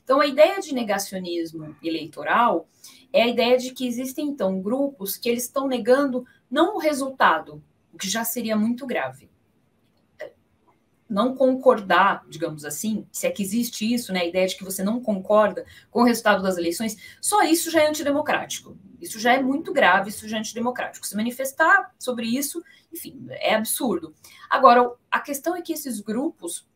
Então, a ideia de negacionismo eleitoral é a ideia de que existem, então, grupos que eles estão negando não o resultado, o que já seria muito grave. Não concordar, digamos assim, se é que existe isso, né, a ideia de que você não concorda com o resultado das eleições, só isso já é antidemocrático. Isso já é muito grave, isso já é antidemocrático. Se manifestar sobre isso, enfim, é absurdo. Agora, a questão é que esses grupos,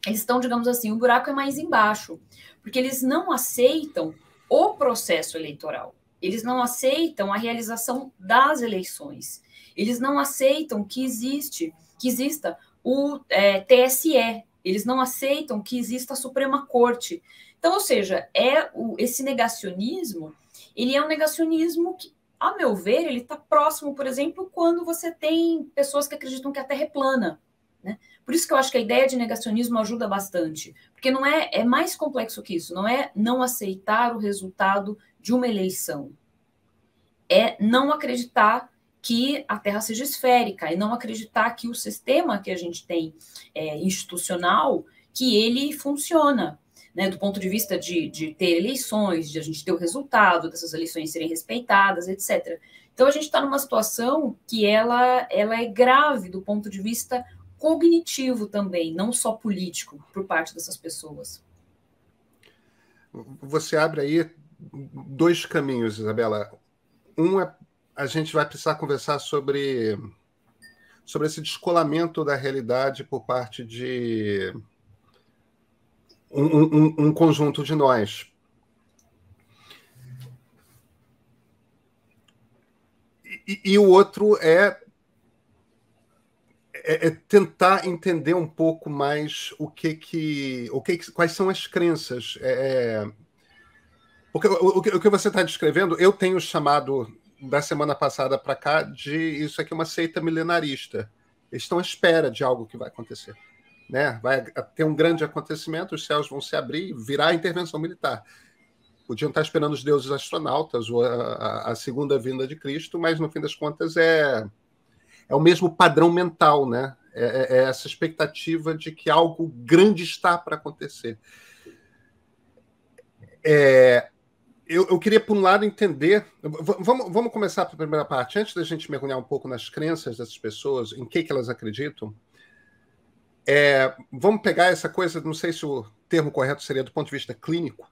eles estão, digamos assim, o buraco é mais embaixo, porque eles não aceitam o processo eleitoral. Eles não aceitam a realização das eleições. Eles não aceitam que exista o TSE. Eles não aceitam que exista a Suprema Corte. Então, ou seja, esse negacionismo, ele é um negacionismo que, a meu ver, ele está próximo, por exemplo, quando você tem pessoas que acreditam que a Terra é plana, né? Por isso que eu acho que a ideia de negacionismo ajuda bastante, porque não é mais complexo que isso, não é não aceitar o resultado de uma eleição, é não acreditar que a Terra seja esférica e não acreditar que o sistema que a gente tem institucional, que ele funciona, né, do ponto de vista de ter eleições, de a gente ter o resultado dessas eleições serem respeitadas, etc. Então, a gente está numa situação que ela é grave do ponto de vista cognitivo também, não só político, por parte dessas pessoas. Você abre aí dois caminhos, Isabela. Um é a gente vai precisar conversar sobre esse descolamento da realidade por parte de um conjunto de nós. E o outro é tentar entender um pouco mais quais são as crenças. Porque o que você está descrevendo, eu tenho chamado da semana passada para cá de isso aqui é uma seita milenarista. Eles estão à espera de algo que vai acontecer. Né? Vai ter um grande acontecimento, os céus vão se abrir, virá a intervenção militar. Podiam estar esperando os deuses astronautas ou a segunda vinda de Cristo, mas no fim das contas é o mesmo padrão mental, né? É essa expectativa de que algo grande está para acontecer. Eu queria, por um lado, entender... Vamos começar pela primeira parte. Antes da gente mergulhar um pouco nas crenças dessas pessoas, em que elas acreditam, vamos pegar essa coisa, não sei se o termo correto seria do ponto de vista clínico.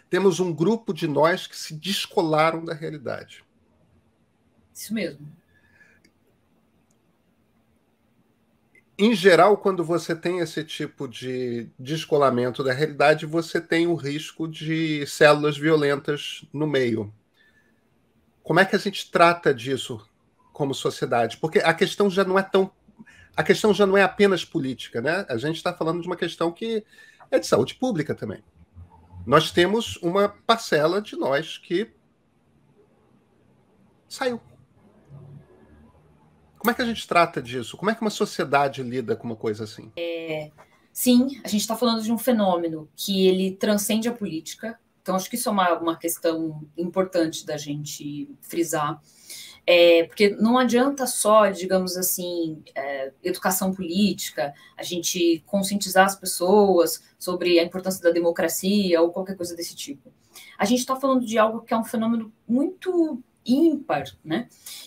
Temos um grupo de nós que se descolaram da realidade. Isso mesmo. Em geral, quando você tem esse tipo de descolamento da realidade, você tem o risco de células violentas no meio. Como é que a gente trata disso como sociedade? Porque a questão já não é apenas política, né? A gente está falando de uma questão que é de saúde pública também. Nós temos uma parcela de nós que saiu. Como é que a gente trata disso? Como é que uma sociedade lida com uma coisa assim? Sim, a gente está falando de um fenômeno que ele transcende a política. Então, acho que isso é uma questão importante da gente frisar. Porque não adianta só, digamos assim, educação política, a gente conscientizar as pessoas sobre a importância da democracia ou qualquer coisa desse tipo. A gente está falando de algo que é um fenômeno muito ímpar, né?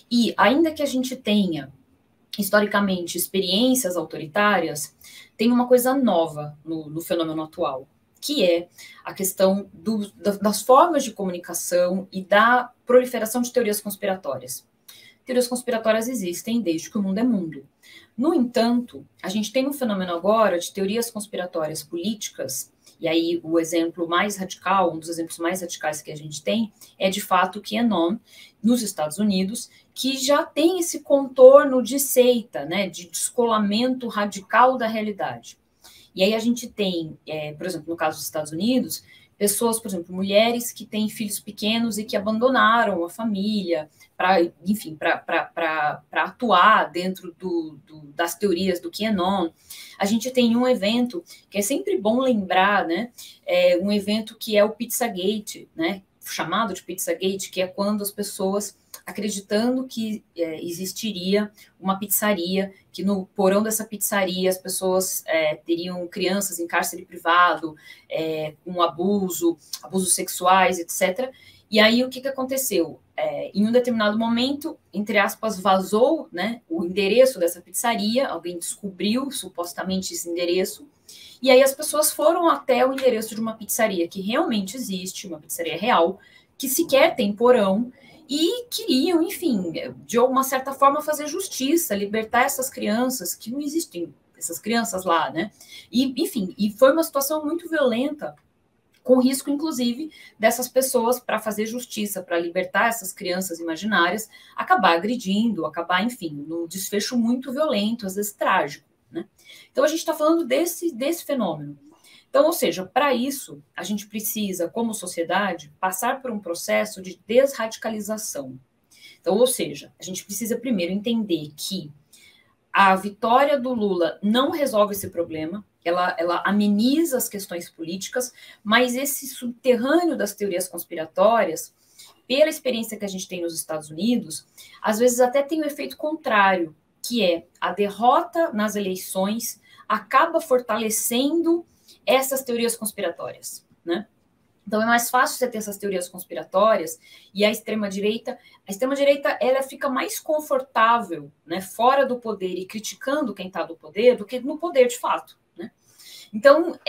E ainda que a gente tenha, historicamente, experiências autoritárias, tem uma coisa nova no fenômeno atual, que é a questão das formas de comunicação e da proliferação de teorias conspiratórias. Teorias conspiratórias existem desde que o mundo é mundo. No entanto, a gente tem um fenômeno agora de teorias conspiratórias políticas, e aí o exemplo mais radical, um dos exemplos mais radicais que a gente tem, é de fato o QAnon, nos Estados Unidos, que já tem esse contorno de seita, né, de descolamento radical da realidade. E aí a gente tem, por exemplo, no caso dos Estados Unidos, pessoas, por exemplo, mulheres que têm filhos pequenos e que abandonaram a família para atuar dentro das teorias do QAnon. A gente tem um evento que é sempre bom lembrar, né? Um evento que é o Pizzagate, né? chamado de Pizzagate, que é quando as pessoas, acreditando que existiria uma pizzaria, que no porão dessa pizzaria as pessoas teriam crianças em cárcere privado, com abusos sexuais, etc. E aí o que aconteceu? Em um determinado momento, entre aspas, vazou, né, o endereço dessa pizzaria, alguém descobriu supostamente esse endereço, e aí as pessoas foram até o endereço de uma pizzaria que realmente existe, uma pizzaria real, que sequer tem porão, e queriam, enfim, de alguma certa forma fazer justiça, libertar essas crianças, que não existem essas crianças lá, né? E, enfim, e foi uma situação muito violenta, com risco, inclusive, dessas pessoas, para fazer justiça, para libertar essas crianças imaginárias, acabar agredindo, acabar, enfim, num desfecho muito violento, às vezes trágico, né? Então, a gente está falando desse fenômeno. Então, ou seja, para isso, a gente precisa, como sociedade, passar por um processo de desradicalização. Então, ou seja, a gente precisa primeiro entender que a vitória do Lula não resolve esse problema, ela ameniza as questões políticas, mas esse subterrâneo das teorias conspiratórias, pela experiência que a gente tem nos Estados Unidos, às vezes até tem o efeito contrário, que é a derrota nas eleições acaba fortalecendo essas teorias conspiratórias, né? Então é mais fácil você ter essas teorias conspiratórias e a extrema-direita ela fica mais confortável, né, fora do poder e criticando quem está do poder do que no poder de fato, né? Então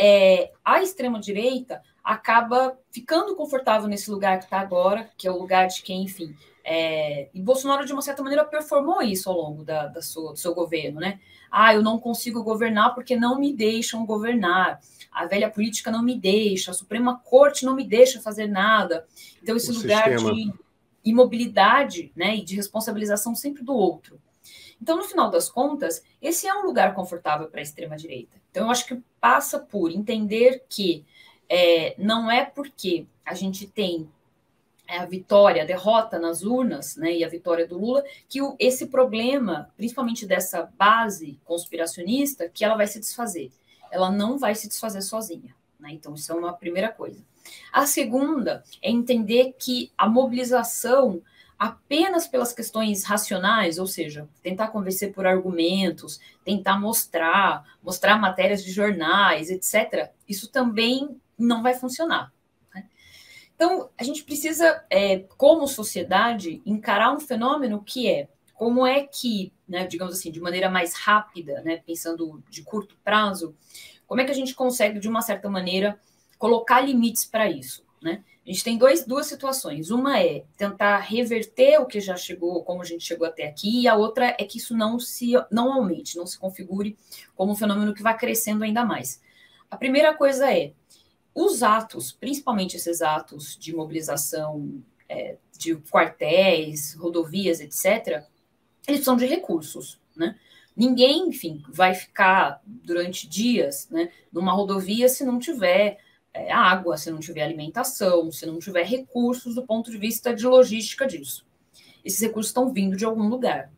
a extrema-direita acaba ficando confortável nesse lugar que está agora, que é o lugar de quem, enfim, e Bolsonaro de uma certa maneira performou isso ao longo do seu governo, né? Eu não consigo governar porque não me deixam governar. A velha política não me deixa, a Suprema Corte não me deixa fazer nada. Então, esse lugar de imobilidade, né, e de responsabilização sempre do outro. Então, no final das contas, esse é um lugar confortável para a extrema-direita. Então, eu acho que passa por entender que não é porque a gente tem a vitória, a derrota nas urnas, né, e a vitória do Lula, que esse problema, principalmente dessa base conspiracionista, que ela vai se desfazer. Ela não vai se desfazer sozinha, né? Então, isso é uma primeira coisa. A segunda é entender que a mobilização apenas pelas questões racionais, ou seja, tentar convencer por argumentos, tentar mostrar matérias de jornais, etc., isso também não vai funcionar. Então, a gente precisa, como sociedade, encarar um fenômeno que como é que, né, digamos assim, de maneira mais rápida, né, pensando de curto prazo, como é que a gente consegue, de uma certa maneira, colocar limites para isso, né? A gente tem duas situações. Uma é tentar reverter o que já chegou, como a gente chegou até aqui, e a outra é que isso não aumente, não se configure como um fenômeno que vai crescendo ainda mais. A primeira coisa os atos, principalmente esses atos de mobilização de quartéis, rodovias, etc., eles precisam de recursos, né? Ninguém, enfim, vai ficar durante dias, né, numa rodovia se não tiver água, se não tiver alimentação, se não tiver recursos do ponto de vista de logística disso. Esses recursos estão vindo de algum lugar.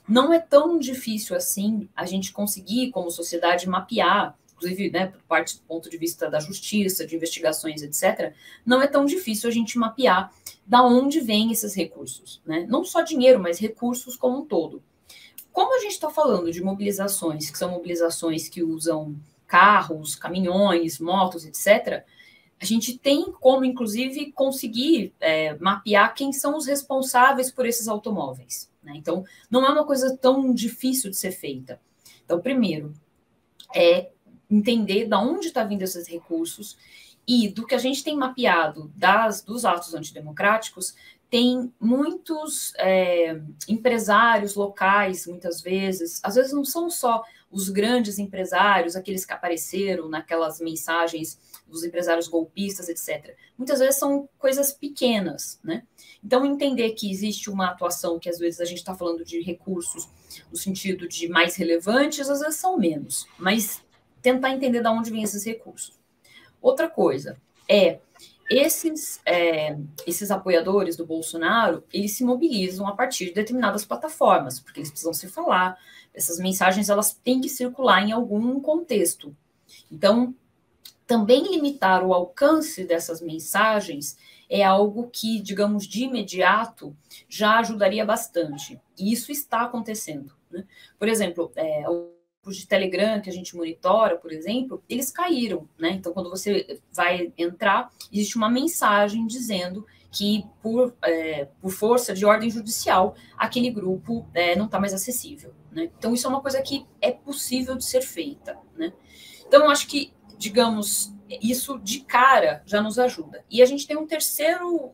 Não é tão difícil assim a gente conseguir, como sociedade, mapear, inclusive, né, por parte do ponto de vista da justiça, de investigações, etc., não é tão difícil a gente mapear da onde vêm esses recursos, né? Não só dinheiro, mas recursos como um todo. Como a gente está falando de mobilizações, que são mobilizações que usam carros, caminhões, motos, etc., a gente tem como, inclusive, conseguir mapear quem são os responsáveis por esses automóveis, né? Então, não é uma coisa tão difícil de ser feita. Então, primeiro, entender de onde está vindo esses recursos e do que a gente tem mapeado dos atos antidemocráticos, tem muitos empresários locais, muitas vezes, às vezes não são só os grandes empresários, aqueles que apareceram naquelas mensagens dos empresários golpistas, etc. Muitas vezes são coisas pequenas, né? Então, entender que existe uma atuação que às vezes a gente está falando de recursos no sentido de mais relevantes, às vezes são menos, mas tentar entender de onde vêm esses recursos. Outra coisa esses apoiadores do Bolsonaro, eles se mobilizam a partir de determinadas plataformas, porque eles precisam se falar, essas mensagens elas têm que circular em algum contexto. Então, também limitar o alcance dessas mensagens é algo que, digamos, de imediato já ajudaria bastante. E isso está acontecendo, né? Por exemplo, os de Telegram que a gente monitora, por exemplo, eles caíram, né? Então, quando você vai entrar, existe uma mensagem dizendo que, por força de ordem judicial, aquele grupo não está mais acessível, né? Então, isso é uma coisa que é possível de ser feita, né? Então, eu acho que, digamos, isso de cara já nos ajuda. E a gente tem um terceiro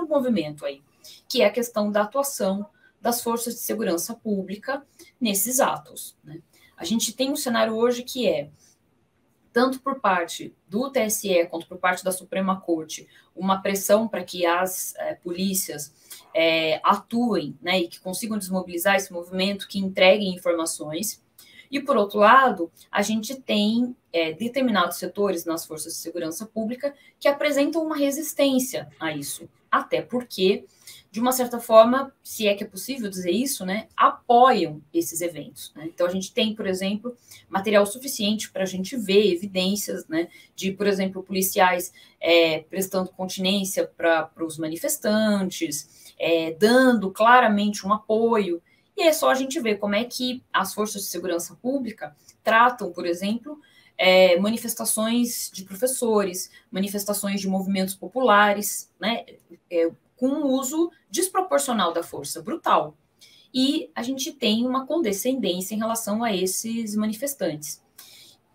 movimento aí, que é a questão da atuação das forças de segurança pública nesses atos, né? A gente tem um cenário hoje que é, tanto por parte do TSE quanto por parte da Suprema Corte, uma pressão para que as polícias atuem, né, e que consigam desmobilizar esse movimento, que entreguem informações. E, por outro lado, a gente tem determinados setores nas forças de segurança pública que apresentam uma resistência a isso, até porque, de uma certa forma, se é que é possível dizer isso, né, apoiam esses eventos, né? Então, a gente tem, por exemplo, material suficiente para a gente ver evidências, né, de, por exemplo, policiais prestando continência para os manifestantes, dando claramente um apoio. E é só a gente ver como é que as forças de segurança pública tratam, por exemplo, manifestações de professores, manifestações de movimentos populares, né, com um uso desproporcional da força, brutal. E a gente tem uma condescendência em relação a esses manifestantes.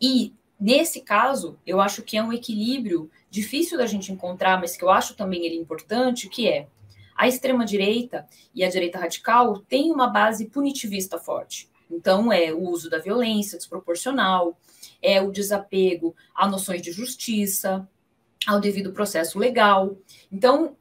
E, nesse caso, eu acho que é um equilíbrio difícil da gente encontrar, mas que eu acho também ele importante, que é a extrema-direita e a direita radical têm uma base punitivista forte. Então, é o uso da violência desproporcional, é o desapego a noções de justiça, ao devido processo legal. Então,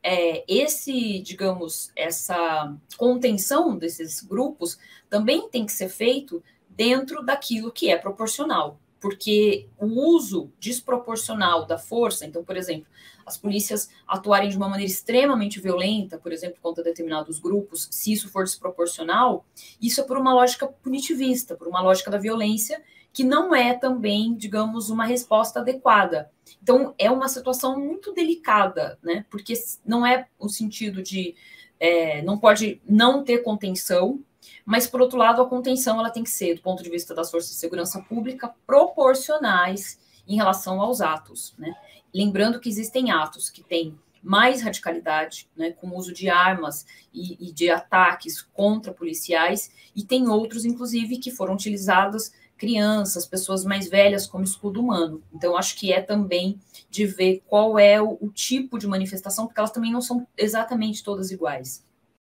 essa contenção desses grupos também tem que ser feito dentro daquilo que é proporcional, porque o uso desproporcional da força, então, por exemplo, as polícias atuarem de uma maneira extremamente violenta, por exemplo, contra determinados grupos, se isso for desproporcional, isso é por uma lógica punitivista, por uma lógica da violência, que não é também, digamos, uma resposta adequada. Então, é uma situação muito delicada, né? Porque não é o sentido de não pode não ter contenção, mas, por outro lado, a contenção ela tem que ser, do ponto de vista das forças de segurança pública, proporcionais em relação aos atos, né? Lembrando que existem atos que têm mais radicalidade, né, com o uso de armas e de ataques contra policiais, e tem outros, inclusive, que foram utilizados crianças, pessoas mais velhas como escudo humano. Então, acho que é também de ver qual é o tipo de manifestação, porque elas também não são exatamente todas iguais.